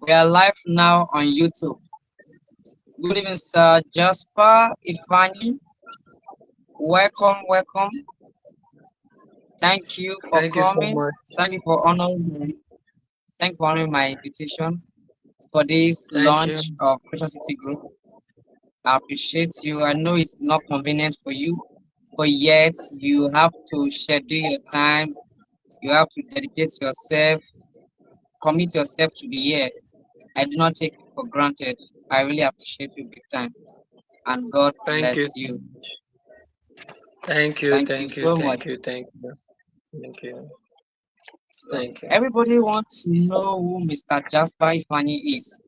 We are live now on YouTube. Good evening, Sir Jasper Ifeanyi. Welcome, welcome. Thank you for Thank you so coming. much. Thank you for honoring my invitation for this Thank you. launch of Fashion City Group. I appreciate you. I know it's not convenient for you, but yet you have to schedule your time. You have to dedicate yourself, commit yourself to be here. I do not take it for granted. I really appreciate you big time. And God Thank you bless so you. much. Thank you. Thank you Thank you. so much. Thank you. Thank you. Thank you. So Thank you. everybody wants to know who Mr. Jasper Ifeanyi is.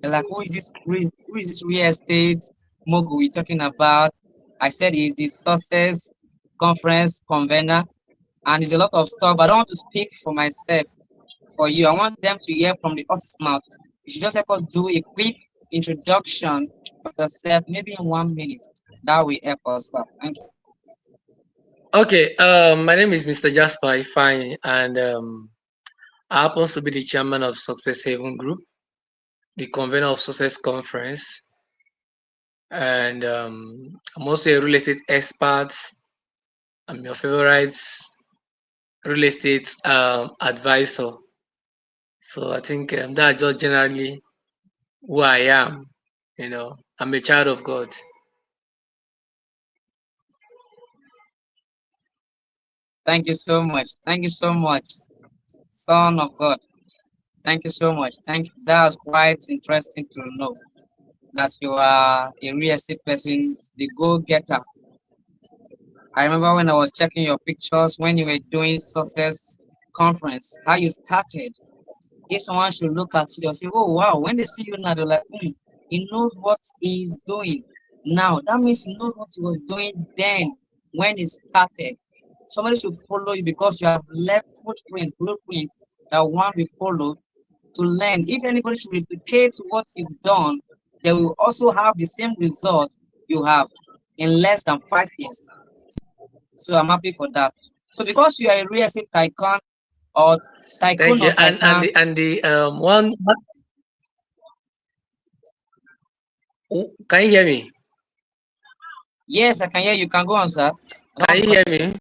They're like, who is this real estate mogul we're talking about? I said he's the success conference convener, and it's a lot of stuff. I don't want to speak for myself for you. I want them to hear from the horse's mouth. You should just help us do a quick introduction of yourself, maybe in 1 minute. That will help us. Thank you. Okay. My name is Mr. Jasper Ifeanyi, and I happen to be the chairman of Success Haven Group, the convener of Success Conference, and I'm also a real estate expert. I'm your favorite real estate advisor. So I think that's just generally who I am. I'm a child of God. Thank you so much. Thank you so much, Son of God. Thank you so much. Thank you. That's quite interesting to know that you are a real estate person, the go-getter. I remember when I was checking your pictures when you were doing success conference, how you started. If someone should look at you, they'll say, "Oh wow!" When they see you now, they're like, "He knows what he's doing now." That means he knows what he was doing then when he started. Somebody should follow you because you have left blueprints that one will follow to learn. If anybody should replicate what you've done, they will also have the same result you have in less than 5 years. So I'm happy for that. So because you are a real estate tycoon or Thank tycoon you. or And titan, the one, can you hear me? yes, I can hear you. Can go on, sir. Can No you hear problem. me?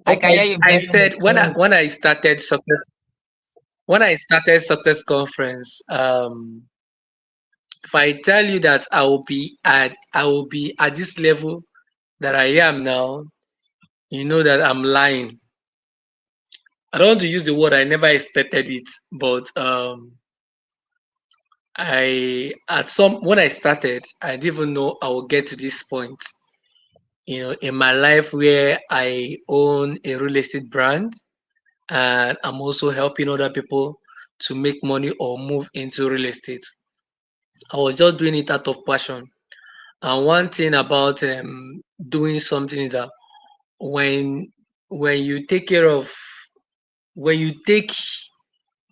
I can Okay. hear you I very well. said when I started success conference, if I tell you that I will be at this level that I am now, you know that I'm lying. I don't want to use the word I never expected it, but I at some when I started, I didn't even know I would get to this point. In my life where I own a real estate brand and I'm also helping other people to make money or move into real estate. I was just doing it out of passion. And one thing about doing something is that when when you take care of when you take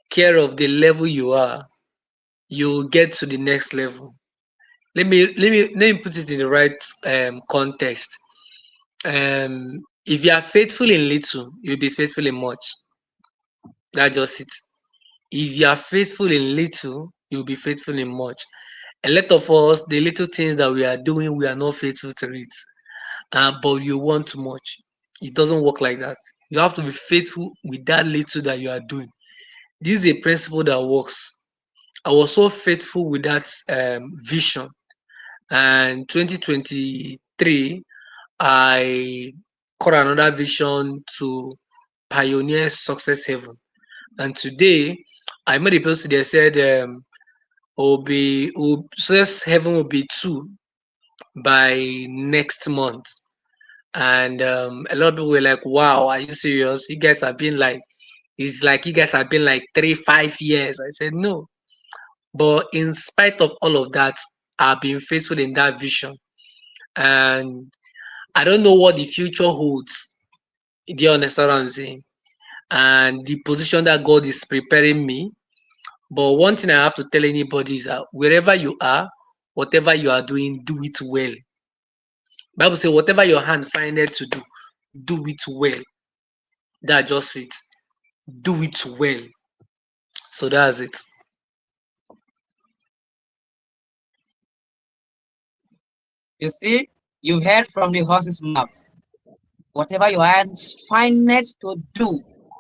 care of the level you are, you get to the next level. Let me put it in the right context. If you are faithful in little, you'll be faithful in much. That's just it. If you are faithful in little, you'll be faithful in much. A lot of us, the little things that we are doing, we are not faithful to it. But you want too much. It doesn't work like that. You have to be faithful with that little that you are doing. This is a principle that works. I was so faithful with that vision. And 2023, I caught another vision to pioneer success heaven. And today, I made a post today said success heaven will be two by next month. And a lot of people were like, "Wow, are you serious? You guys have been like, it's like you guys have been like 3, 5 years." I said, "No." But in spite of all of that, I've been faithful in that vision. And I don't know what the future holds. Do you understand what I'm saying? And the position that God is preparing me. But one thing I have to tell anybody is that wherever you are, whatever you are doing, do it well. Bible says, whatever your hand findeth to do it well. That's just it. Do it well. So that's it. You see, you heard from the horse's mouth. Whatever your hands find it to do,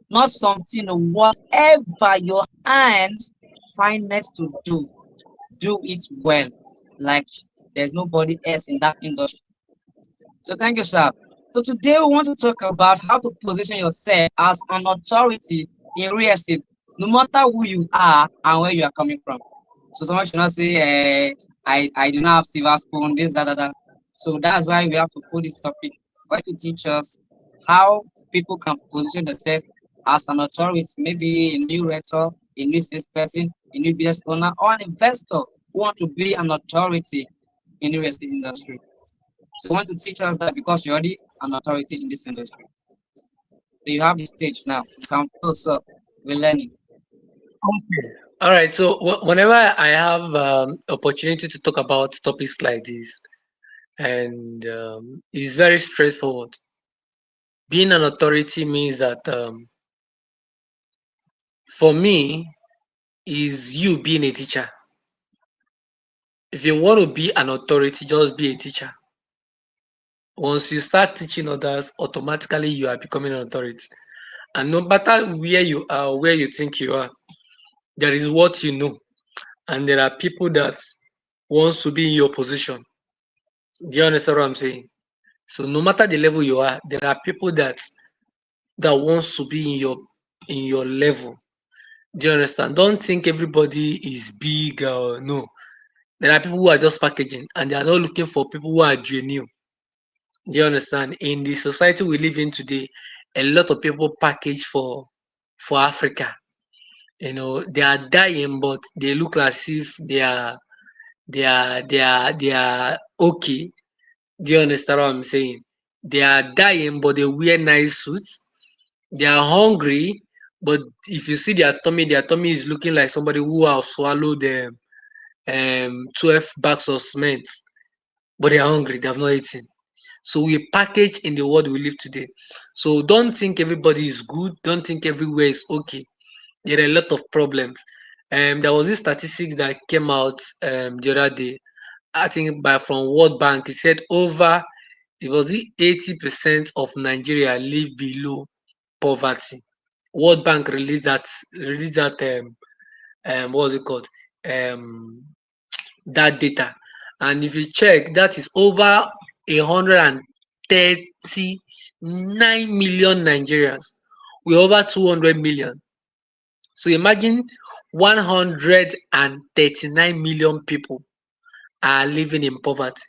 not something, whatever your hands find it to do it well, like there's nobody else in that industry. So thank you, sir. So today we want to talk about how to position yourself as an authority in real estate, no matter who you are and where you are coming from. So someone should not say, I do not have silver spoon, this, that, that, that. So that's why we have to put this topic, why to teach us how people can position themselves as an authority, maybe a new realtor, a new salesperson, a new business owner, or an investor who want to be an authority in the real estate industry. So you want to teach us that because you're already an authority in this industry. So you have the stage now. You can close up. We're learning. All right. So whenever I have opportunity to talk about topics like this, and it's very straightforward. Being an authority means that for me is you being a teacher. If you want to be an authority, just be a teacher. Once you start teaching others, automatically you are becoming an authority. And no matter where you are, where you think you are, there is what you know, and there are people that wants to be in your position. Do you understand what I'm saying? So no matter the level you are, there are people that wants to be in your level. Do you understand? Don't think everybody is big or no. There are people who are just packaging and they are not looking for people who are genuine. Do you understand? In the society we live in today, a lot of people package for Africa. You know, they are dying, but they look as if they are okay. Do you understand what I'm saying? They are dying, but they wear nice suits. They are hungry, but if you see their tummy is looking like somebody who have swallowed 12 bags of cement, but they are hungry, they have not eaten. So we package in the world we live today. So don't think everybody is good, don't think everywhere is okay. There are a lot of problems. There was this statistics that came out the other day. I think by from World Bank, it said over it was 80% of Nigeria live below poverty. World Bank released that what was it called? Um that data. And if you check, that is over 139 million Nigerians. We're over 200 million. So imagine 139 million people are living in poverty.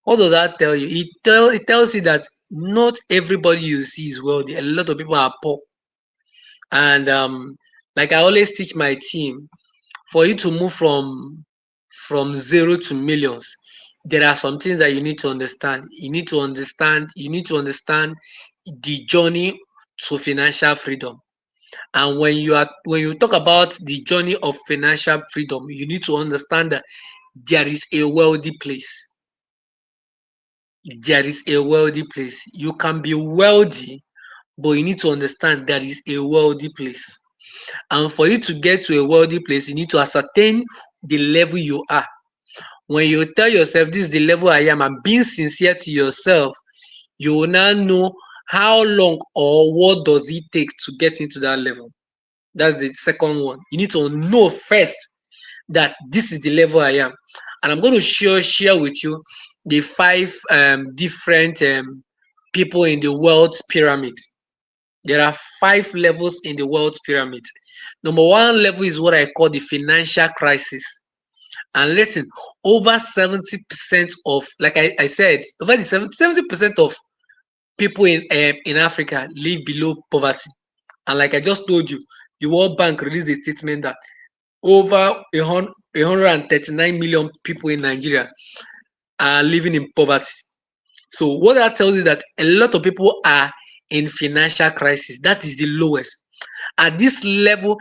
What does that tell you? It tells you that not everybody you see is wealthy. A lot of people are poor. And like I always teach my team, for you to move from zero to millions, there are some things that you need to understand. You need to understand the journey to financial freedom. And when you talk about the journey of financial freedom, you need to understand that there is a wealthy place. There is a wealthy place. You can be wealthy, but you need to understand there is a wealthy place. And for you to get to a wealthy place, you need to ascertain the level you are. When you tell yourself this is the level I am and being sincere to yourself, you will now know how long or what does it take to get into that level. That's the second one. You need to know first that this is the level I am. And I'm going to share with you the five different people in the wealth pyramid. There are five levels in the wealth pyramid. Number one level is what I call the financial crisis. And listen, over 70% of, like I said, over the 70% of people in Africa live below poverty. And like I just told you, the World Bank released a statement that over 139 million people in Nigeria are living in poverty. So what that tells you that a lot of people are in financial crisis. That is the lowest. At this level,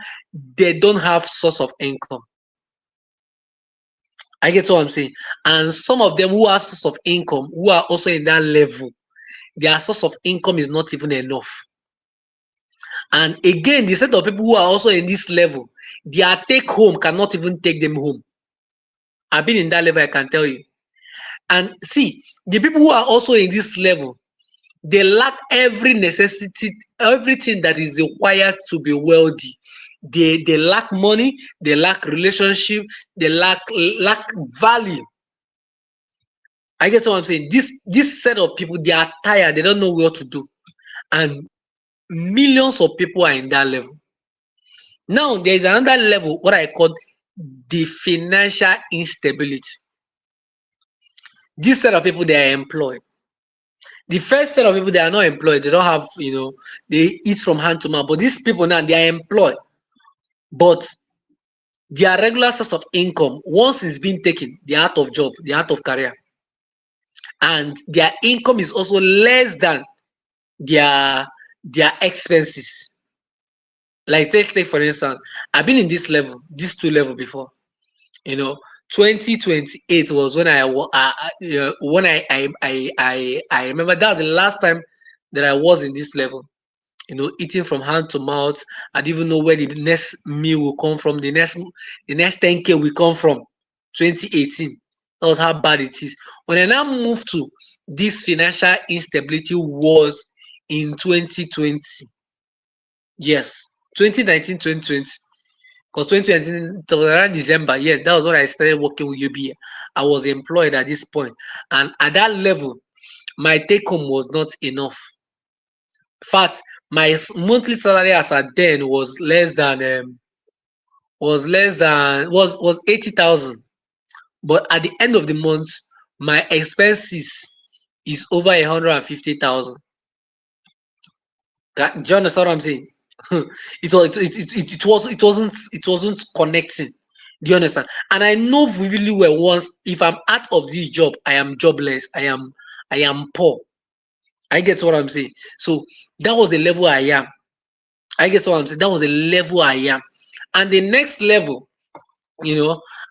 they don't have source of income. I get what I'm saying. And some of them who have source of income, who are also in that level, their source of income is not even enough. And again, the set of people who are also in this level, their take home cannot even take them home. I've been in that level, I can tell you. And see, the people who are also in this level, they lack every necessity, everything that is required to be wealthy. They lack money, they lack relationship, they lack value. I get what I'm saying. This set of people, they are tired, they don't know what to do. And millions of people are in that level. Now there is another level, what I call the financial instability. This set of people, they are employed. The first set of people, they are not employed, they don't have, they eat from hand to mouth. But these people now, they are employed, but their regular source of income, once it's been taken, they're out of job, they're out of career, and their income is also less than their their expenses. Like take for instance, I've been in this level, this two level before. You know, 2028 was when when I remember that was the last time that I was in this level. Eating from hand to mouth. I didn't even know where the next meal will come from. The next 10K will come from. 2018. That was how bad it is. When I now moved to this financial instability was in 2020. Yes, 2019, 2020. Because 2019, it was around December. Yes, that was when I started working with UBA. I was employed at this point, and at that level, my take home was not enough. In fact, my monthly salary as at then was 80,000. But at the end of the month, my expenses is over 150,000. Do you understand what I'm saying? It wasn't connecting. Do you understand? And I know vividly well, once if I'm out of this job, I am jobless. I am poor. I get what I'm saying. So that was the level I am. I get what I'm saying. That was the level I am. And the next level,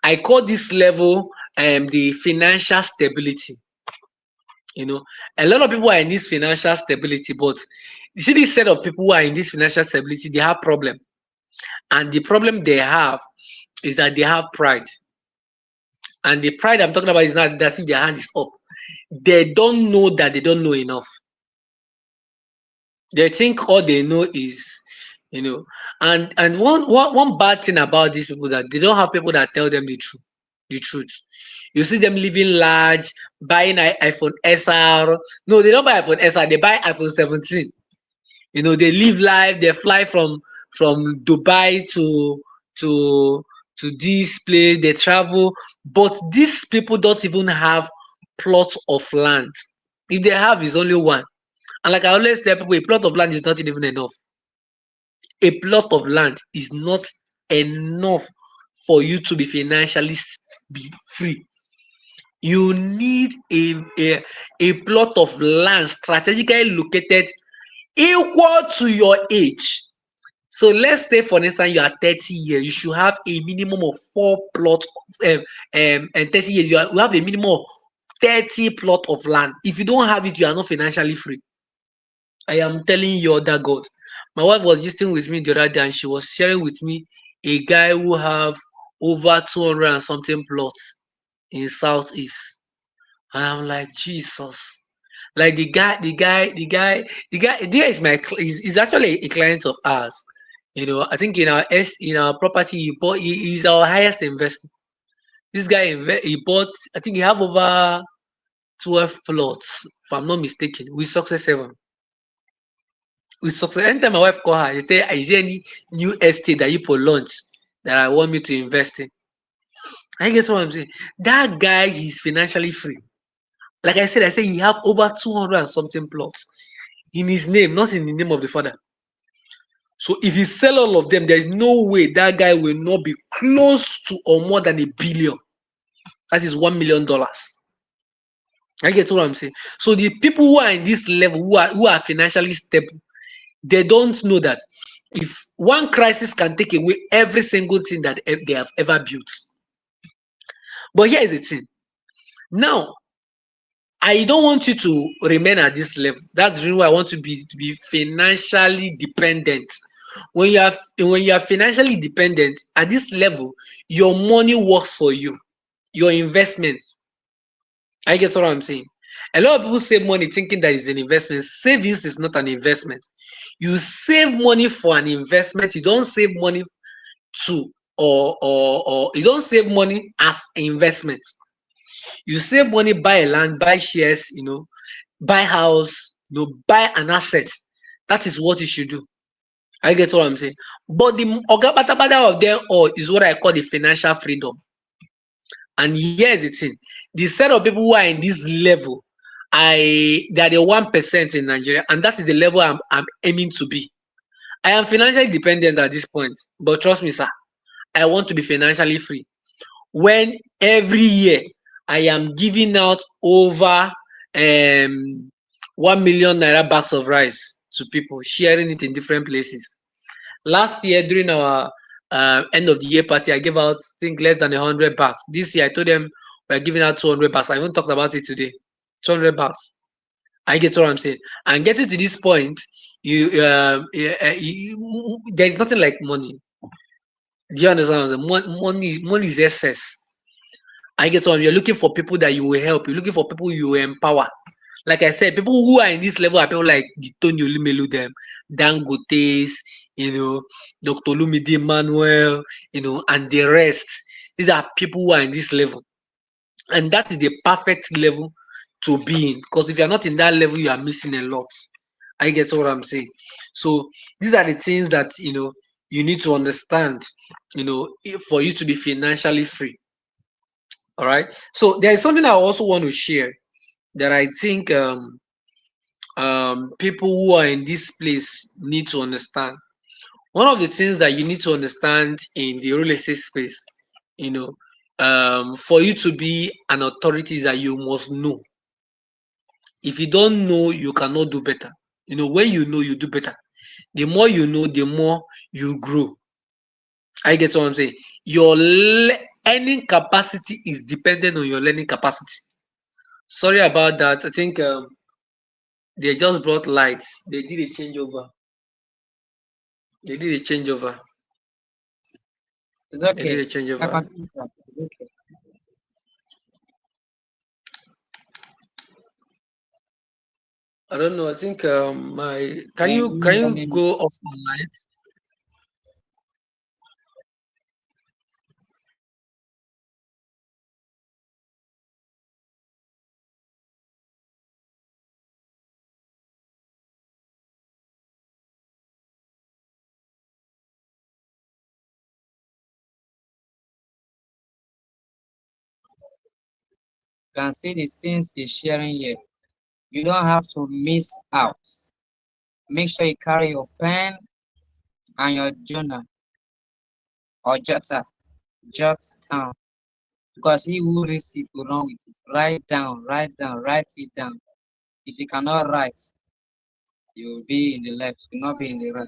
I call this level the financial stability. A lot of people are in this financial stability, but you see this set of people who are in this financial stability, they have problem. And the problem they have is that they have pride. And the pride I'm talking about is not that if their hand is up. They don't know that they don't know enough. They think all they know is, and one bad thing about these people, that they don't have people that tell them the truth. You see them living large, buying iPhone SR. No, they don't buy iPhone SR, they buy iPhone 17. They live life, they fly from Dubai to to this place, they travel, but these people don't even have plots of land. If they have, is only one. And like I always tell people, a plot of land is not even enough. A plot of land is not enough for you to be financially be free. You need a plot of land strategically located equal to your age. So let's say for instance you are 30 years, you should have a minimum of 4 plot, and 30 years you have a minimum of 30 plot of land. If you don't have it, you are not financially free. I am telling you other God. My wife was listening with me the other day, and she was sharing with me a guy who have over 200 and something plots in Southeast. And I'm like, Jesus. Like the guy there is is actually a client of ours. I think in our property he's our highest investor. This guy he bought, I think he have over 12 plots, if I'm not mistaken, with Success 7. With Success, anytime my wife call her, she tell her, is there any new estate that you for launch that I want me to invest in? I guess what I'm saying. That guy is financially free. Like I said he have over 200 and something plots in his name, not in the name of the father. So if he sell all of them, there is no way that guy will not be close to or more than $1 billion. That is $1 million. I get what I'm saying. So the people who are in this level, who are financially stable, they don't know that if one crisis can take away every single thing that they have ever built. But here is the thing. Now, I don't want you to remain at this level. That's the reason why I want to be financially dependent. When you are financially dependent at this level, your money works for you. Your investment. I get what I'm saying. A lot of people save money thinking that it's an investment. Savings is not an investment. You save money for an investment. You don't save money to or you don't save money as investment. You save money, buy a land, buy shares, buy house, buy an asset. That is what you should do. I get what I'm saying. But the oga patapata of them all is what I call the financial freedom. And here's the thing: the set of people who are in this level, they are the 1% in Nigeria, and that is the level I'm aiming to be. I am financially dependent at this point, but trust me, sir, I want to be financially free. When every year I am giving out over 1 million naira bags of rice to people, sharing it in different places. Last year during our end of the year party, I gave out I think less than 100 bags. This year I told them we're giving out 200 bags. I even talked about it today. 200 bags. I get what I'm saying. And getting to this point, there is nothing like money. Do you understand what I'm saying? Money is excess. I get what you're looking for people that you will help. You're looking for people you will empower. Like I said, people who are in this level are people like the Tony Olumelu, them, Dangotes, Dr. Lumide Manuel, and the rest. These are people who are in this level. And that is the perfect level to be in. Because if you're not in that level, you are missing a lot. I get what I'm saying. So these are the things that you need to understand, for you to be financially free. All right. So there is something I also want to share that I think people who are in this place need to understand. One of the things that you need to understand in the real estate space, you know, for you to be an authority, is that you must know. If you don't know, you cannot do better. When you know, you do better. The more you know, the more you grow. I get what I'm saying. Your earning capacity is dependent on your learning capacity. Sorry about that. I think they just brought lights. They did a changeover. They did a changeover. It's They did okay. a I changeover. continue, sir. It's okay. I don't know. I think my can Can you you can hear you me? go off my light? You can see the things he's sharing here. You don't have to miss out. Make sure you carry your pen and your journal or jotter. Jot down. Because he who reads it will run with it. Write it down. If you cannot write, you will be in the left, you will not be in the right.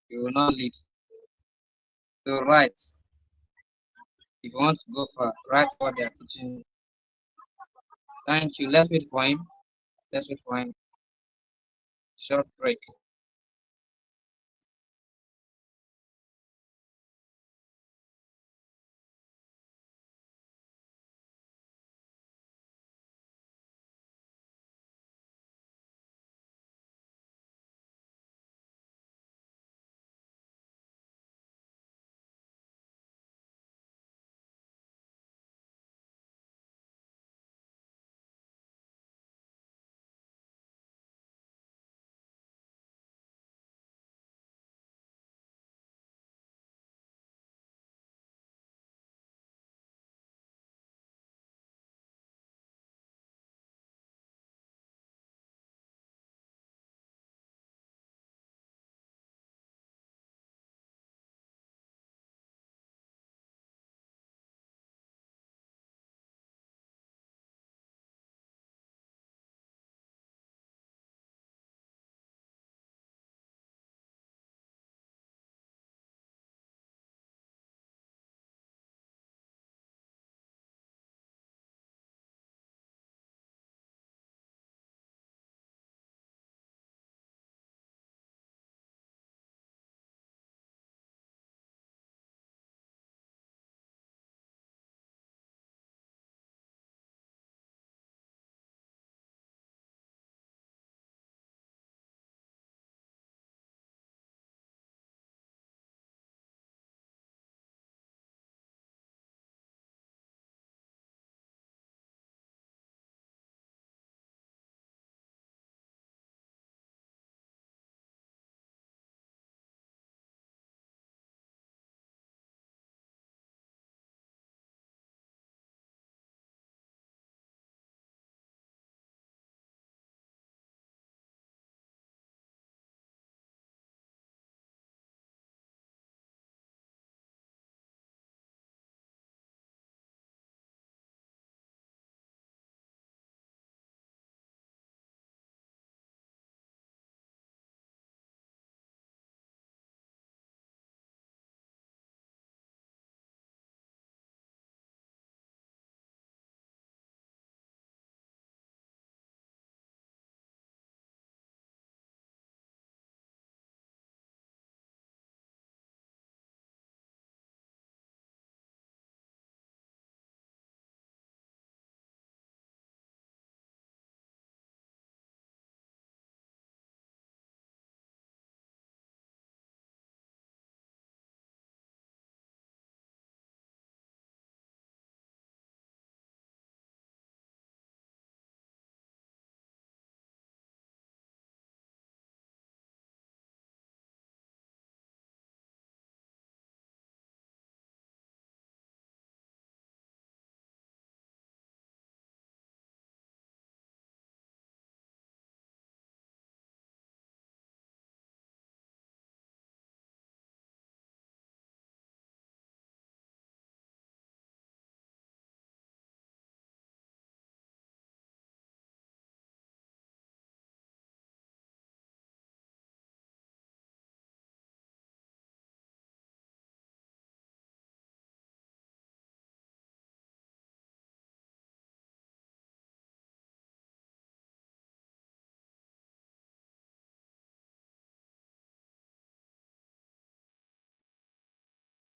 You will not lead. So write. If you want to go far, write what they are teaching you. Thank you. Let's wait for him. Let's wait for him. Short break.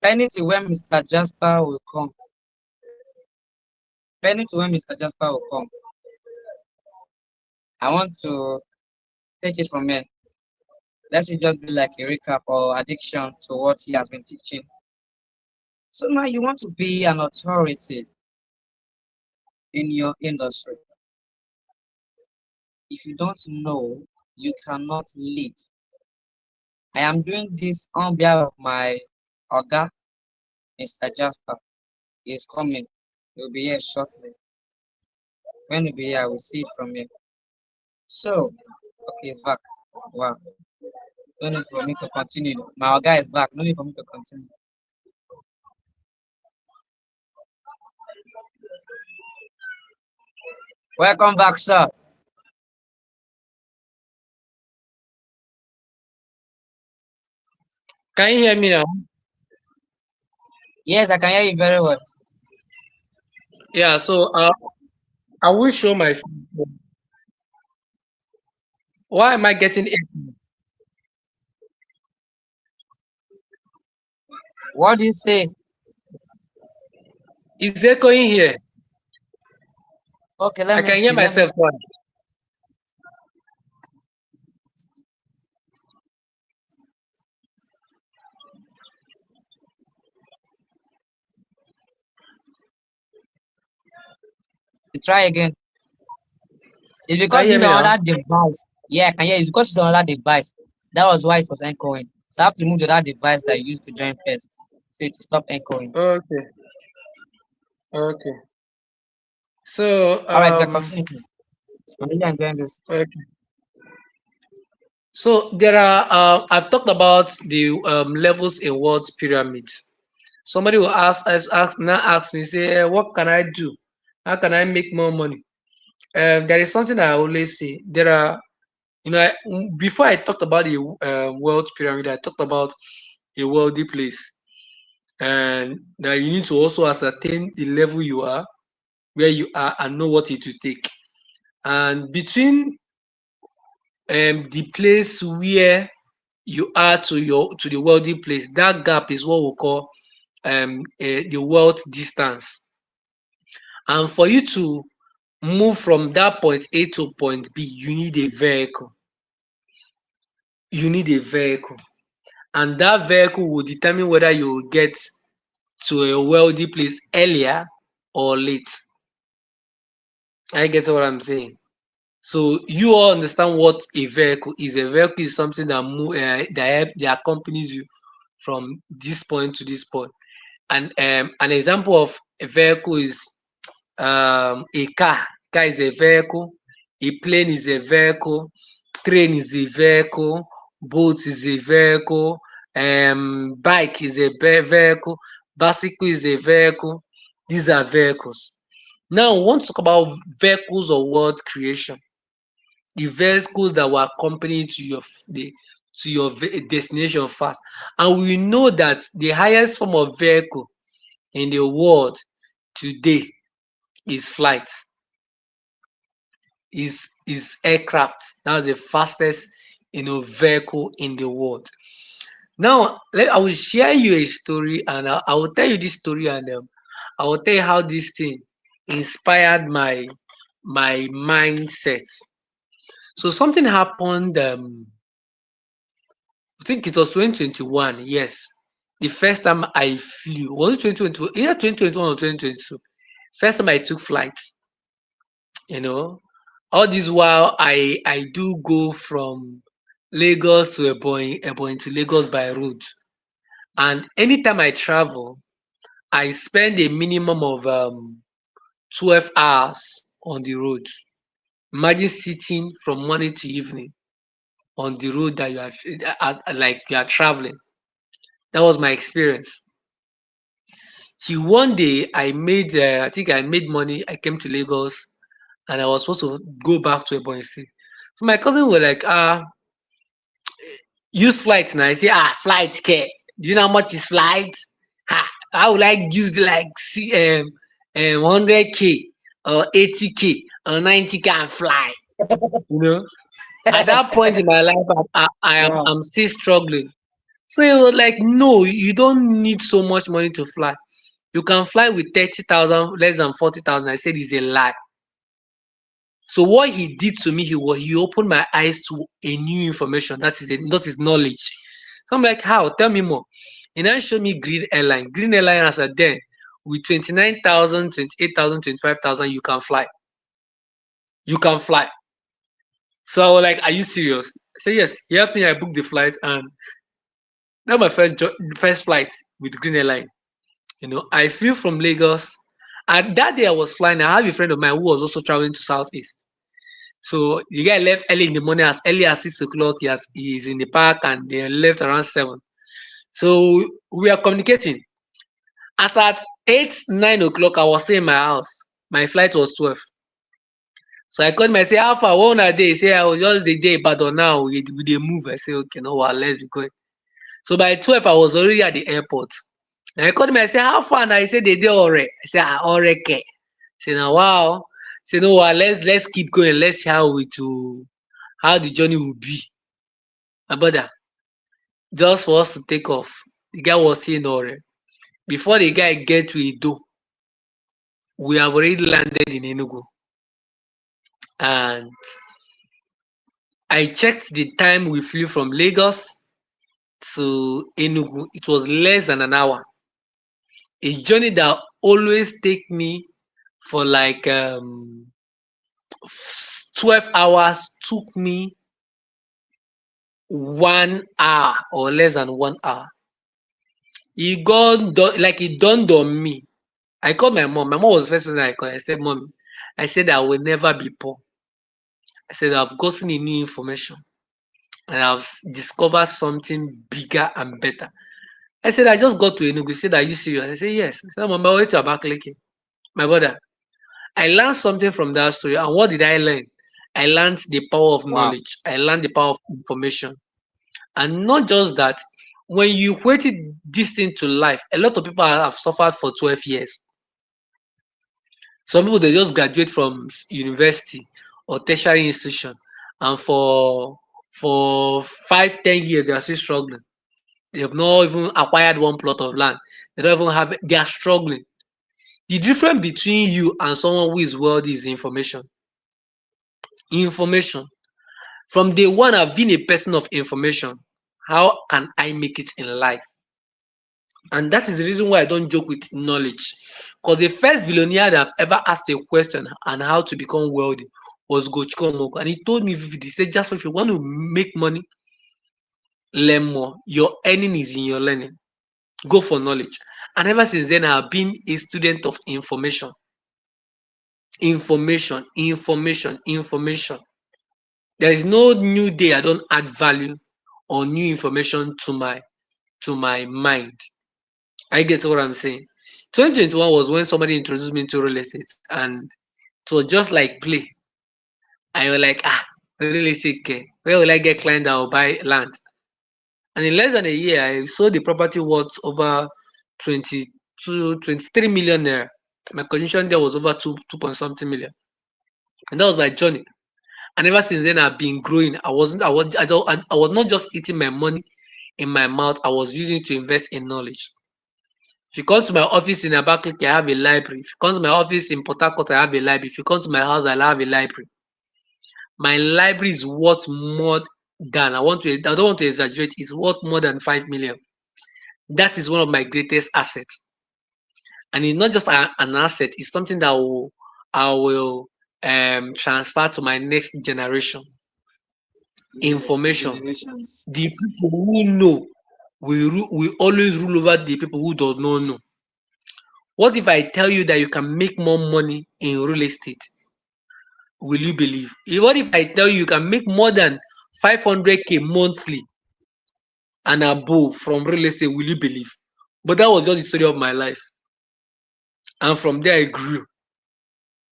Pending to when Mr. Jasper will come. Pending to when Mr. Jasper will come. I want to take it from here. Let it just be like a recap or addiction to what he has been teaching. So now you want to be an authority in your industry. If you don't know, you cannot lead. I am doing this on behalf of my Oga, Mr. Jasper. He is coming. He'll be here shortly. When he'll be here, I will see it from him. So, okay, it's back. Wow. No need for me to continue. My Oga is back. No need for me to continue. Welcome back, sir. Can you hear me now? Yes, I can hear you very well. Yeah. So I will show my. Why am I getting it? What do you say? It's echoing here. Okay, I let me can hear see. Let me myself twice. try again. It's Can because you hear it's me on now? another device. Yeah, I can hear. It's because it's on another device. That was why it was echoing. So I have to move to that device that you used to join first, so it to stop echoing. Okay. Okay. So All right, can continue, please. I'm really enjoying this. okay. So there are. I've talked about the levels in world's pyramids. Somebody will ask me, say, what can I do? How can I make more money? There is something I always say. There are, before I talked about the world pyramid, I talked about a wealthy place, and that you need to also ascertain the level you are, where you are, and know what it will take. And between the place where you are to the wealthy place, that gap is what we call the wealth distance. And for you to move from that point A to point B, you need a vehicle. You need a vehicle. And that vehicle will determine whether you will get to a wealthy place earlier or late. I get what I'm saying. So you all understand what a vehicle is. A vehicle is something that that accompanies you from this point to this point. And an example of a vehicle is a car. Car is a vehicle. A plane is a vehicle. Train is a vehicle. Boat is a vehicle. Bike is a vehicle. Bicycle is a vehicle. These are vehicles. Now we want to talk about vehicles of world creation. The vehicles that will accompany you to your destination fast. And we know that the highest form of vehicle in the world today is flight, is aircraft. That's the fastest vehicle in the world. Now I will share you a story, and I will tell you this story, and I will tell you how this thing inspired my mindset. So something happened. I think it was 2021. Yes, the first time I flew was it 2021, either 2021 or 2022. First time I took flight. You know, all this while I do go from Lagos to Ebonyi to Lagos by road, and anytime I travel, I spend a minimum of 12 hours on the road. Imagine sitting from morning to evening on the road that you are like you are traveling. That was my experience. Till one day I think I made money. I came to Lagos and I was supposed to go back to Ebonyi State. So my cousin was like, use flight now. I say, flight care. Do you know how much is flight? I would like use like 100K or 80K or 90K and fly. You know, at that point in my life, Wow. I'm still struggling. So he was like, no, you don't need so much money to fly. You can fly with 30,000, less than 40,000. I said it's a lie. So what he did to me, he opened my eyes to a new information. That is knowledge. So I'm like, how? Tell me more. He now showed me Green Airline. Green Airline as a then with 29,000, 28,000, 25,000, you can fly. You can fly. So I was like, are you serious? I said, yes. He helped me. I booked the flight, and that was my first flight with Green Airline. I flew from Lagos. And that day I was flying, I have a friend of mine who was also traveling to Southeast. So the guy left early in the morning, as early as 6 o'clock. He's in the park, and they left around 7. So we are communicating. As at 8, 9 o'clock, I was still in my house. My flight was 12. So I called him, I say, how far? One a day? He say, I was just the day, but now we dey move. I say, okay, no, well, let's be going. So by 12, I was already at the airport. And I called him, I say, how far? And I said, they dey Ore. I say, Ore ke. Say, now wow. Say, no, well, let's keep going. Let's see how the journey will be. My brother, just for us to take off, the guy was saying Ore. Before the guy get to Edo, we have already landed in Enugu. And I checked the time we flew from Lagos to Enugu. It was less than an hour. A journey that always take me for like 12 hours took me 1 hour or less than 1 hour. It dawned on me. I called my mom. My mom was the first person I called. I said, Mommy, I said I will never be poor. I said I've gotten a new information and I've discovered something bigger and better. I said I just got to Enugu. He said, are you serious? I said, yes. I said, Mama, wait to Abakaliki. My brother, I learned something from that story. And what did I learn? I learned the power of Wow. knowledge. I learned the power of information. And not just that, when you equate this thing to life, a lot of people have suffered for 12 years. Some people, they just graduate from university or tertiary institution, and for 5, 10 years, they are still struggling. They have not even acquired one plot of land. They don't even have, they are struggling. The difference between you and someone who is wealthy is information. Information. From day one, I've been a person of information. How can I make it in life? And that is the reason why I don't joke with knowledge. Because the first billionaire that I've ever asked a question on how to become wealthy was Gochiko Moko. And he told me vividly, he said, Jasper, if you want to make money, learn more. Your earning is in your learning. Go for knowledge. And ever since then, I've been a student of information. Information, information, information. There is no new day I don't add value or new information to my mind. I get what I'm saying. 2021 was when somebody introduced me to real estate, and it was just like play. I was like, real estate care. Where will I get client that will buy land? And in less than a year, I sold the property worth over 22, 23 million naira. My commission there was over 2 point something million. And that was my journey. And ever since then, I've been growing. I was not just eating my money in my mouth. I was using it to invest in knowledge. If you come to my office in Abakaliki, I have a library. If you come to my office in Port Harcourt, I have a library. If you come to my house, I'll have a library. My library is worth more than I don't want to exaggerate, it's worth more than 5 million. That is one of my greatest assets. And it's not just an asset, it's something that I will transfer to my next generation. Yes, Information. generations. The people who know will always rule over the people who does not know. What if I tell you that you can make more money in real estate? Will you believe? What if I tell you you can make more than 500K monthly and above from real estate? Will you believe? But that was just the story of my life. And from there, I grew.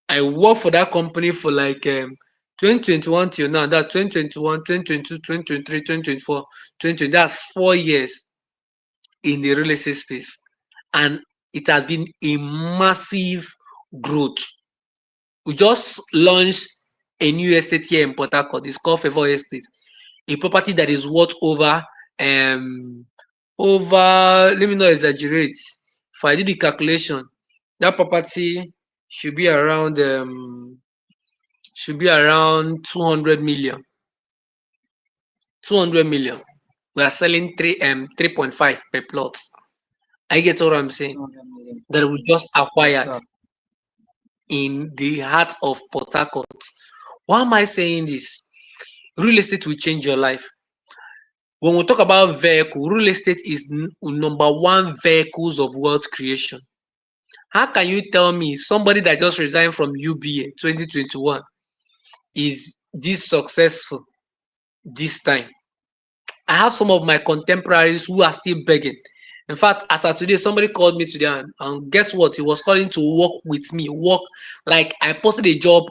I worked for that company for like 2021 till now. That's 2021, 2022, 2023, 2024, 2020. That's 4 years in the real estate space. And it has been a massive growth. We just launched a new estate here in Port Harcourt. It's called Favor Estate, a property that is worth over over, let me not exaggerate. If I do the calculation, that property should be around 200 million. 200 million. We are selling 3.5 per plot. I get what I'm saying. 200 million. That we just Yes, acquired sir. in the heart of Port Harcourt. Why am I saying this? Real estate will change your life. When we talk about vehicle, real estate is number one vehicles of wealth creation. How can you tell me somebody that just resigned from UBA 2021 is this successful this time? I have some of my contemporaries who are still begging. In fact, as of today, somebody called me today, and guess what? He was calling to work with me. Work like I posted a job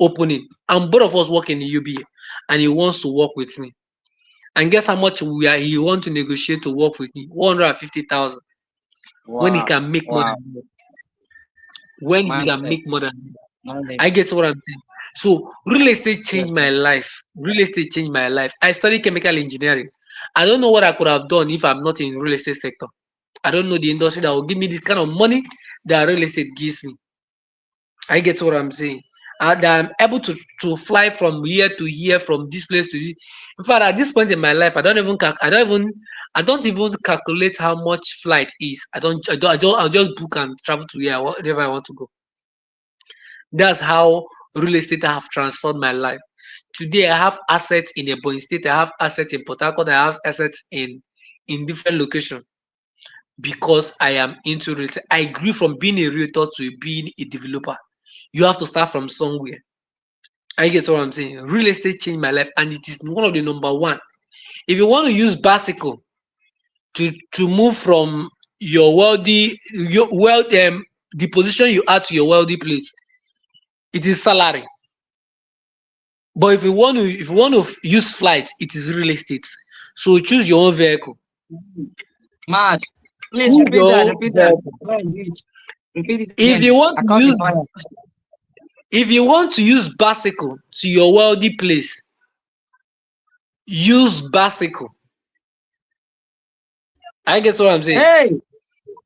opening, and both of us work in the UBA, and he wants to work with me. And guess how much he want to negotiate to work with me? 150,000. When he Wow. can make more Wow. than me. When he can Mindset. make more than me. I Knowledge. get what I'm saying. So real estate Yes, changed sir. my life. Real estate changed my life. I studied chemical engineering. I don't know what I could have done if I'm not in real estate sector. I don't know the industry that will give me this kind of money that real estate gives me. I get what I'm saying. And I'm able to fly from here to here, from this place to this. In fact, at this point in my life, I don't even calculate how much flight is. I'll just book and travel to wherever I want to go. That's how real estate have transformed my life. Today, I have assets in Ebonyi State. I have assets in Port Harcourt. I have assets in different locations because I am into real estate. I grew from being a realtor to being a developer. You have to start from somewhere. I get what I'm saying. Real estate changed my life, and it is one of the number one. If you want to use bicycle to move from your wealth the position you add to your wealthy place, it is salary. But if you want to use flight, it is real estate. So choose your own vehicle. Mhm. Mad. Please Choose repeat that. your own Repeat that. vehicle. Where is it? Repeat it If again. you want I to caught the use fire. if you want to use bicycle to your wealthy place, use bicycle. I get what I'm saying. Hey,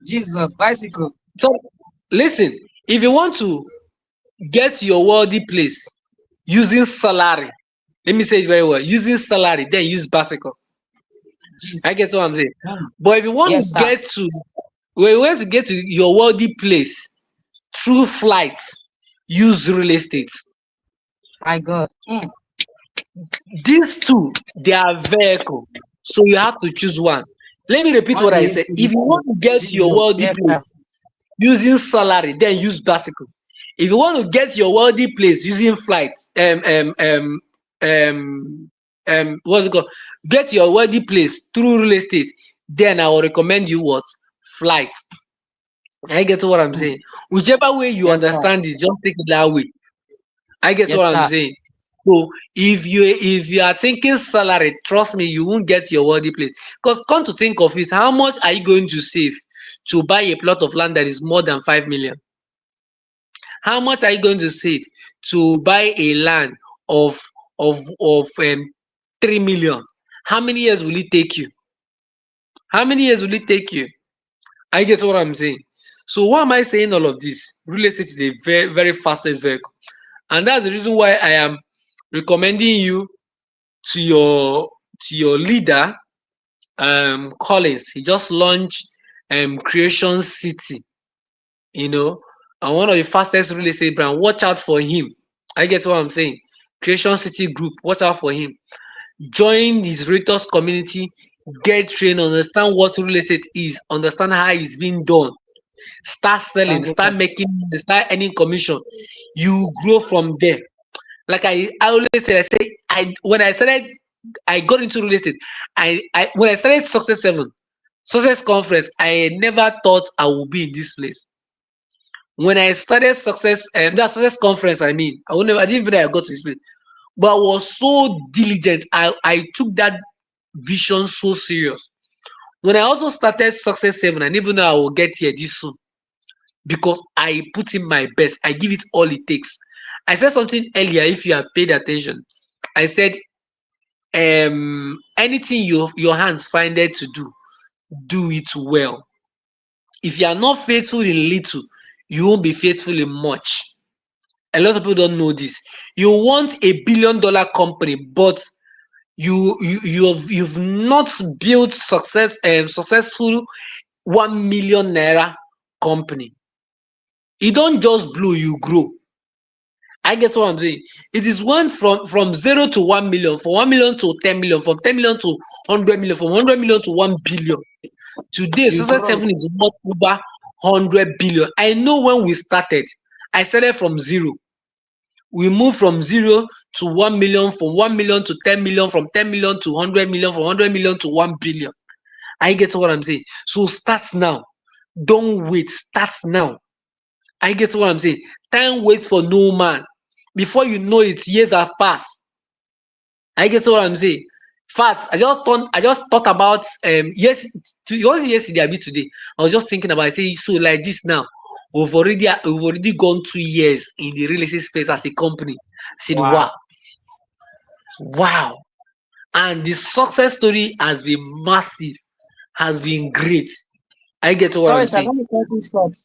Jesus, bicycle. So listen, if you want to get to your wealthy place using salary, let me say it very well. Using salary, then use bicycle. Jesus. I get what I'm saying. Mm. But if you want Yes, to sir. get to when you want to get to your wealthy place through flight, use real estate. My God. Mm. These two, they are vehicle. So you have to choose one. Let me repeat When what you I use said. to If you school, want to get to your Jesus. wealthy Yes, sir. place using salary, then use bicycle. If you want to get your wealthy place using flight, what's it called? Get your wealthy place through real estate, then I will recommend you what? Flight. I get what I'm Mm. saying. Whichever way you Yes, sir. understand it, just take it that way. I get Yes, what I'm sir. saying. So if you are thinking salary, trust me, you won't get your worthy place. Because come to think of it, how much are you going to save to buy a plot of land that is more than 5 million? How much are you going to save to buy a land of of 3 million? How many years will it take you? How many years will it take you? I get what I'm saying. So why am I saying all of this? Real estate is a very, very fastest vehicle. And that's the reason why I am recommending you to your leader, Collins. He just launched Creation City, you know, and one of the fastest real estate brand. Watch out for him. I get what I'm saying. Creation City Group, watch out for him. Join his Reuters community, get trained, understand what real estate is, understand how it's being done. Start selling, Thank you, sir. start making money, start earning commission. You grow from there. Like I always say, I when I started, I got into real estate. I when I started Success Conference, I never thought I would be in this place. When I started that Success Conference, I didn't even know I got to this place. But I was so diligent. I took that vision so serious. When I also started Success 7, I didn't even know I will get here this soon because I put in my best. I give it all it takes. I said something earlier, if you have paid attention. I said anything your hands find it to do, do it well. If you are not faithful in little, you won't be faithful in much. A lot of people don't know this. You want a $1 billion company, but you've not built successful 1 million naira company. You don't just blow, you grow. I get what I'm saying. It is one from 0 to 1 million, from 1 million to 10 million, from 10 million to 100 million, from 100 million to 1 billion. Today, You Success grow. 7 is worth over 100 billion. I know when we started, I started from zero. We moved from 0 to 1 million, from 1 million to 10 million, from 10 million to 100 million, from 100 million to 1 billion. I get what I'm saying. So start now. Don't wait. Start now. I get what I'm saying. Time waits for no man. Before you know it, years have passed. I get what I'm saying. Fact, I just thought about yes, it wasn't yesterday, I be today. I was just thinking about it. Say so like this now. We've already gone 2 years in the real estate space as a company. I said, wow, Wow. wow. And the success story has been massive, has been great. I get what I'm Sorry, sir. saying. Let me cut you short.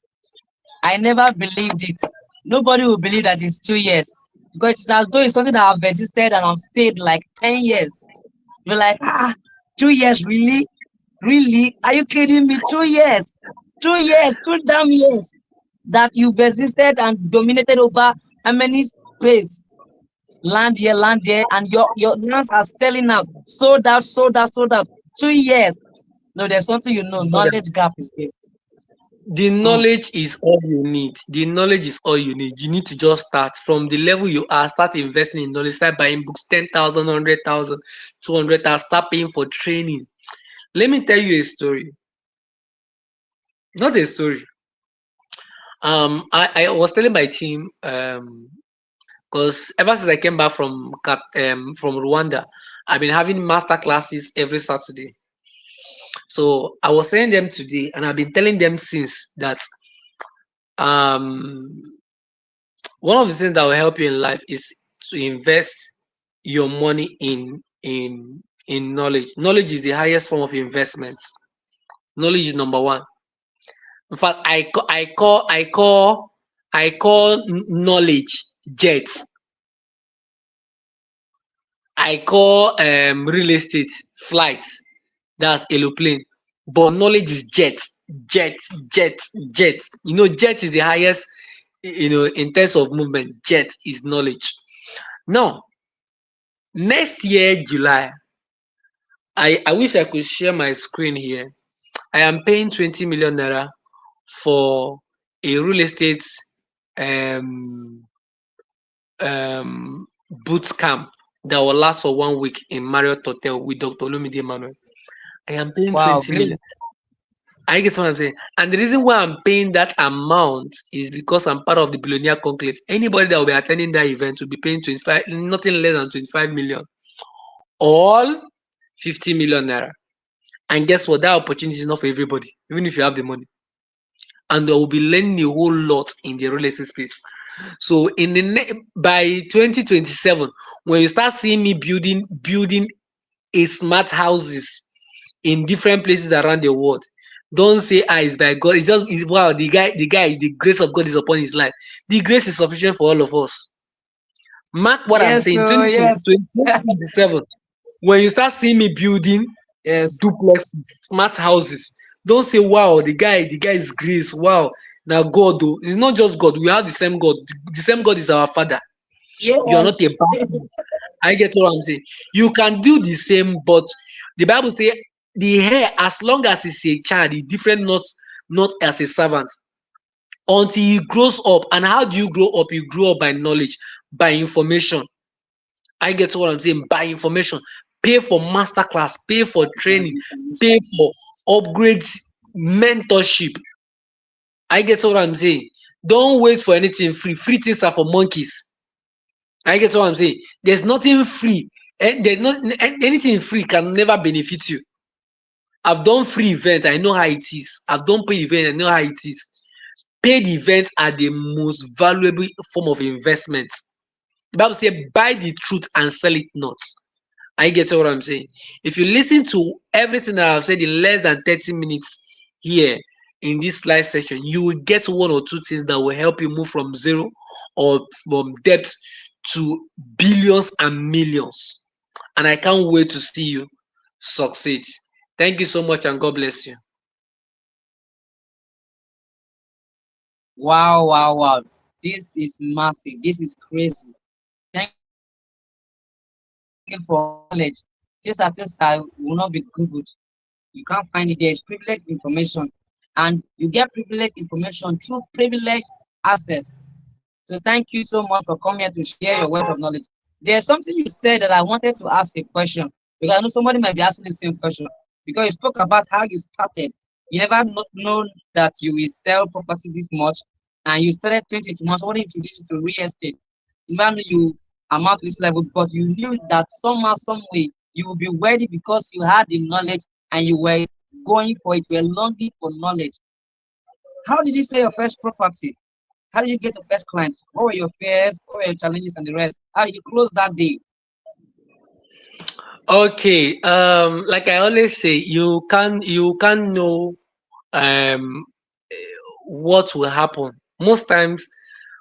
I never believed it. Nobody will believe that it's 2 years because it's as though it's something that I've existed and I've stayed like 10 years. You're like, 2 years, really, really? Are you kidding me? 2 years, 2 years, 2 damn years that you've existed and dominated over how many space? Land here, and your lands are selling out, sold out, sold out, sold out. 2 years. No, there's something knowledge gap is there. The Mm. knowledge is all you need. The knowledge is all you need. You need to just start from the level you are. Start investing in knowledge. Start buying books, 10,000, 100,000, 200,000. Start paying for training. Let me tell you a story. Not a story. I was telling my team because ever since I came back from Rwanda, I've been having master classes every Saturday. So I was telling them today, and I've been telling them since that um one of the things that will help you in life is to invest your money in knowledge. Knowledge is the highest form of investments. Knowledge is number one. In fact, I call knowledge jets. I call real estate flights. That's aeroplane. But knowledge is jets, jets, jets, jets. Jet is the highest. In terms of movement, jet is knowledge. Now, next year, July, I wish I could share my screen here. I am paying 20 million naira for a real estate um, boot camp that will last for 1 week in Marriott Hotel with Dr. Olumide Emmanuel. I am paying Wow, 20 great. million. I get what I'm saying. And the reason why I'm paying that amount is because I'm part of the Billionaire Conclave. Anybody that will be attending that event will be paying 25, nothing less than 25 million, all 50 million naira. And guess what? That opportunity is not for everybody, even if you have the money. And they will be learning a whole lot in the real estate space. So by 2027, when you start seeing me building a smart houses in different places around the world, don't say it's by God. It's wow, the grace of God is upon his life. The grace is sufficient for all of us. Mark what I'm Yes, saying. so yes. 2027, when you start seeing me building Yes. duplexes, smart houses, don't say wow, the guy is grace. Wow, now God though. It's not just God. We have the same God. The same God is our father. You are Yes. not a bastard. I get what I'm saying. You can do the same, but the Bible say the hair, as long as it's a child, is different, not as a servant. Until he grows up. And how do you grow up? You grow up by knowledge, by information. I get what I'm saying. By information. Pay for masterclass, pay for By training, information. pay for upgrades, mentorship. I get what I'm saying. Don't wait for anything free. Free things are for monkeys. I get what I'm saying. There's nothing free. And there's not anything free can never benefit you. I've done free events, I know how it is. I've done paid events, I know how it is. Paid events are the most valuable form of investment. The Bible says, buy the truth and sell it not. I get what I'm saying. If you listen to everything that I've said in less than 30 minutes here in this live session, you will get one or two things that will help you move from zero or from debt to billions and millions. And I can't wait to see you succeed. Thank you so much and God bless you. Wow, wow, wow. This is massive. This is crazy. Thank you for all the knowledge. These are things that will not be Googled. You can't find it there. It's privileged information. And you get privileged information through privileged access. So thank you so much for coming here to share your wealth of knowledge. There's something you said that I wanted to ask a question because I know somebody might be asking the same question because you spoke about how you started. You never known that you will sell property this much, and you started 2021. Somebody introduced you to real estate. You never knew you amount to this level, but you knew that somehow, some way, you will be ready because you had the knowledge and you were going for it. You were longing for knowledge. How did you sell your first property? How did you get your first clients? What were your fears? What were your challenges and the rest? How did you close that day? Okay, like I always say, you can know um what will happen. Most times,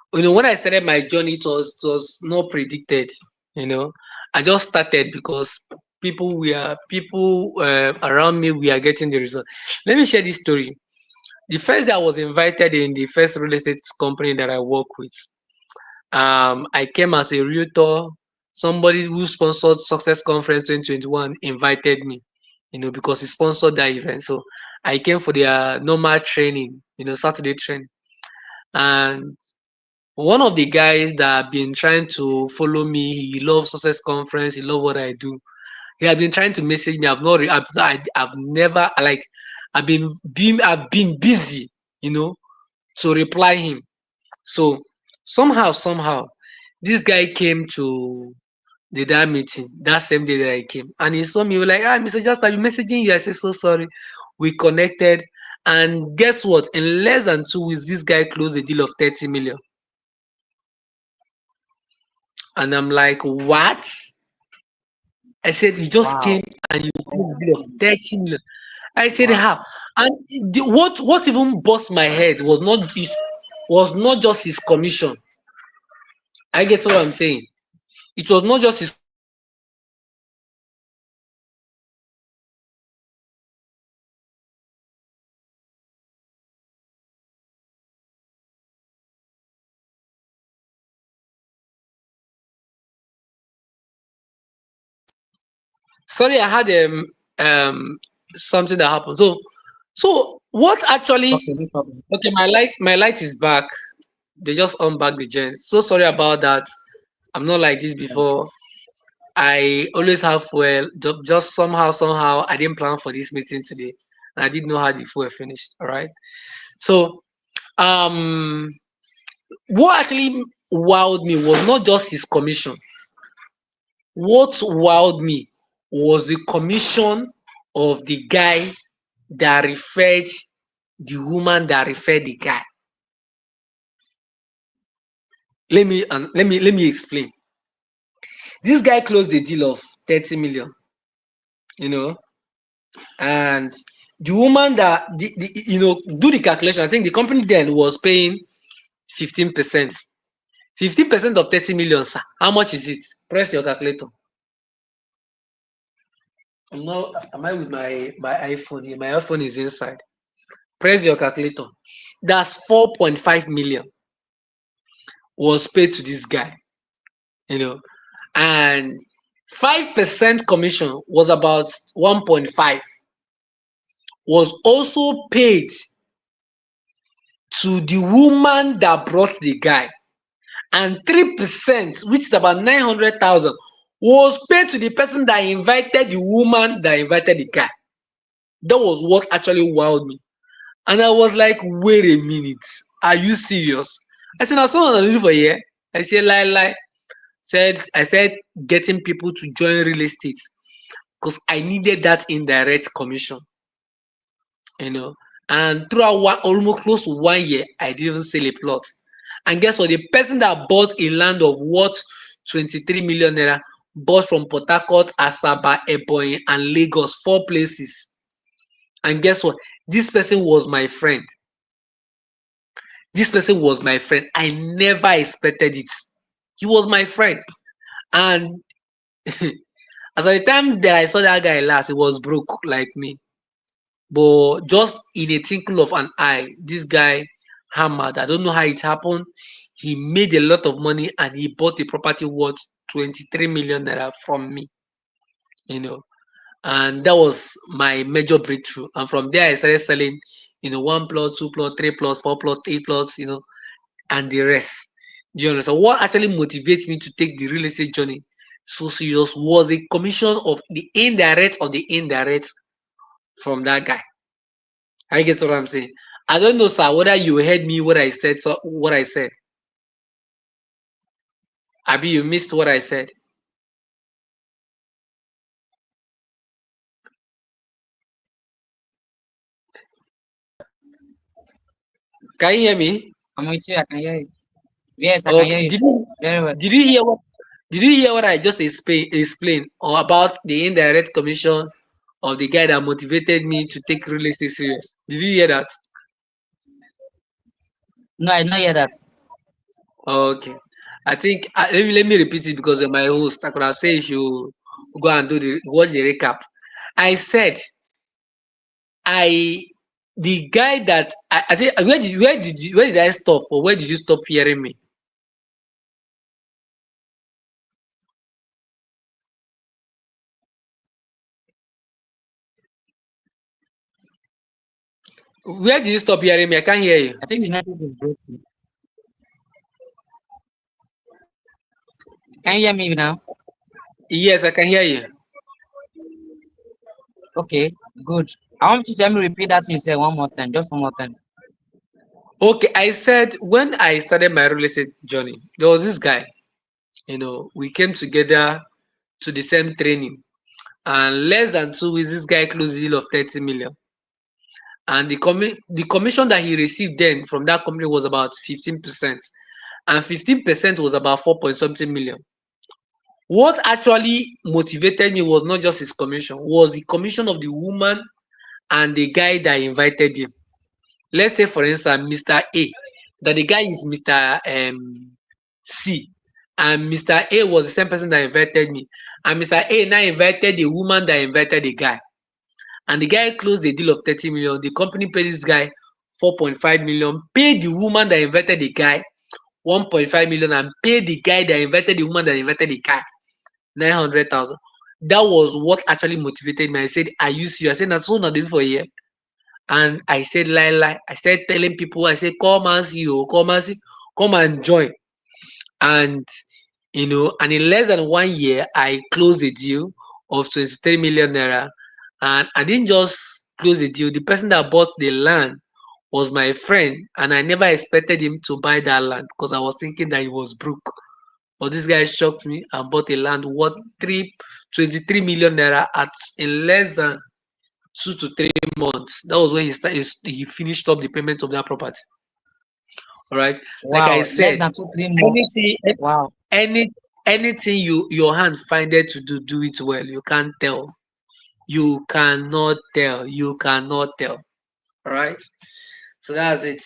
when I started my journey, it was not predicted. You know, I just started because people around me we are getting the result. Let me share this story. The first day I was invited in the first real estate company that I work with, I came as a realtor. Somebody who sponsored Success Conference 2021 invited me, because he sponsored that event. So I came for their normal training, Saturday training. And one of the guys that have been trying to follow me, he loves Success Conference, he loves what I do. He had been trying to message me. I've never like I've been busy, to reply him. So somehow, this guy came to that meeting that same day that I came, and he saw me. He was like, Mr. Jasper, I've been messaging you. I said, so sorry. We connected, and guess what? In less than 2 weeks, this guy closed a deal of 30 million. And I'm like, what? I said, you just Wow. came and you That's closed a deal of amazing. 30 million. I said, Wow. how? And what even bust my head was not just his commission. I get what I'm saying. It was not just his commission. It was also the referral fee that he was getting. Sorry, I had um something that happened. So what actually? Okay, no problem. Okay, my light is back. They just unback the gen. So sorry about that. I'm not like this Yeah. before. I always have fuel. Just somehow, I didn't plan for this meeting today, and I didn't know how the fuel finished. All right. So, um, what actually wowed me was not just his commission. What wowed me was the commission of the guy that referred the woman that referred the guy. Let me explain. This guy closed a deal of 30 million, you know, and the woman that do the calculation. I think the company then was paying 15%. 15% of 30 million, sir. How much is it? Press your calculator. Am I with my iPhone here? My iPhone is inside. Press your calculator. That's 4.5 million was paid to this guy, you know, and 5% commission was about 1.5 was also paid to the woman that brought the guy, and 3%, which is about 900,000, was paid to the person that invited the woman that invited the guy. That was what actually wowed me. And I was like, wait a minute, are you serious? I said, now someone I live for here. I said, lie. I said getting people to join real estate because I needed that indirect commission, you know. And throughout almost close to 1 year, I didn't even sell a plot. And guess what? The person that bought a land of worth 23 million naira bought from Port Harcourt, Asaba, Ebonyi, and Lagos, 4 places. And guess what? This person was my friend. This person was my friend. I never expected it. He was my friend. And as at the time that I saw that guy last, he was broke like me. But just in a twinkle of an eye, this guy hammered. I don't know how it happened. He made a lot of money and he bought a property worth 23 million naira from me, you know. And that was my major breakthrough. And from there, I started selling, 1 plot, 2 plot, 3 plots, 4 plot, 8 plots, and the rest. Do you understand? What actually motivates me to take the real estate journey so serious was the commission of the indirect from that guy. I get what I'm saying. I don't know, sir, whether you heard me what I said. So what I said, Abi, you missed what I said. Can you hear me? I'm with you. I can hear you. Yes, I can Okay. hear you Did you very well. did you hear what did you hear what I just explained or about the indirect commission of the guy that motivated me to take real estate serious? Did you hear that? No, I know hear that. Okay. I think let me repeat it because you're my host. I could have said you go and watch the recap. I said I the guy that I think where did I stop or where did you stop hearing me? Where did you stop hearing me? I can't hear you. I think the network is broken. Can you hear me now? Yes, I can hear you. Okay, good. I want you to let me repeat that you said one more time, just one more time. Okay, I said when I started my real estate journey, there was this guy. We came together to the same training, and less than 2 weeks, this guy closed a deal of 30 million. And the commission that he received then from that company was about 15%, and 15% was about 4 point something million. What actually motivated me was not just his commission, was the commission of the woman and the guy that invited him. Let's say, for instance, Mr. A, that the guy is Mr. C, and Mr. A was the same person that invited me, and Mr. A now invited the woman that invited the guy, and the guy closed a deal of 30 million. The company paid this guy 4.5 million, paid the woman that invited the guy 1.5 million, and paid the guy that invited the woman that invited the guy 900,000. That was what actually motivated me. I said, "Are you serious?" I said, "That's what I do for a year." And I said, lie. I started telling people, I said, come and see, come and see, come and join. And and in less than 1 year, I closed a deal of 23 million naira. And I didn't just close the deal. The person that bought the land was my friend, and I never expected him to buy that land because I was thinking that he was broke. But this guy shocked me and bought a land worth 23 million naira at in less than 2 to 3 months. That was when he finished up the payment of that property. All right. Like I Wow, less said, than 2, 3 months. anything Wow. any anything your hand find it to do it well. You can't tell. You cannot tell. You cannot tell. All right. So that's it.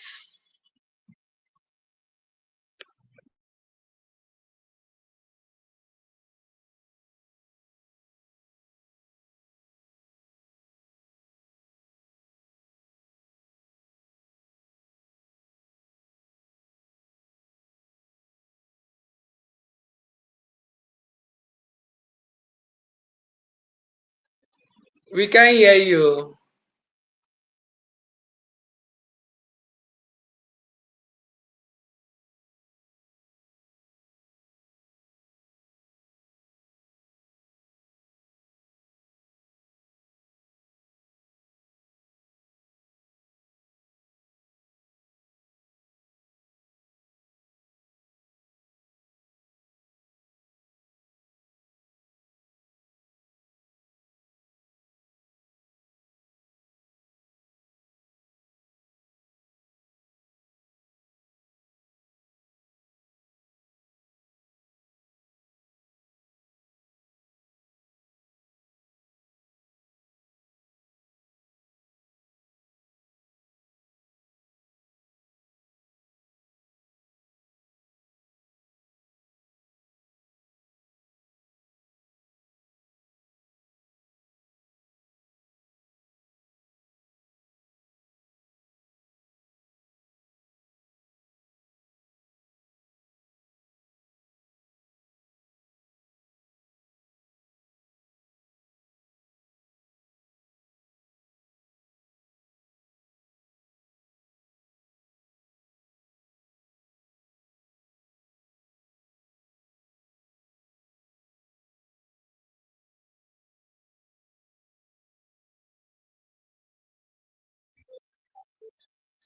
We can hear you.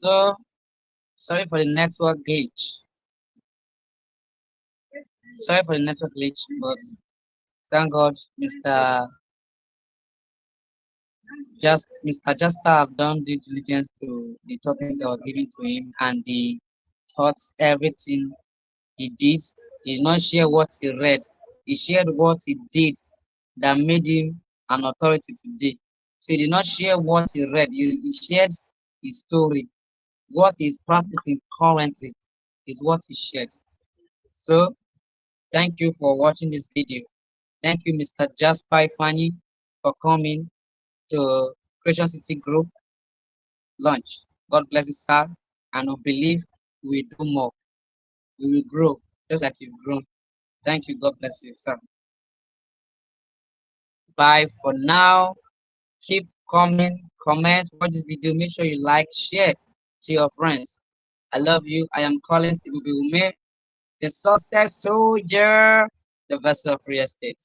So sorry for the network glitch. Sorry for the network glitch, but thank God, Mr. Jasper have done due diligence to the topic that was given to him, and he thought everything he did. He did not share what he read. He shared what he did that made him an authority today. So he did not share what he read. He shared his story. What he's practicing currently is what he shared. So thank you for watching this video. Thank you, Mr. Jasper Ifeanyi, for coming to Creation City Group launch. God bless you, sir. And we believe we will do more. We will grow just like you've grown. Thank you. God bless you, sir. Bye for now. Keep coming, comment, watch this video. Make sure you like, share to your friends. I love you. I am Collins Ibubiume, the success soldier, the vessel of real estate.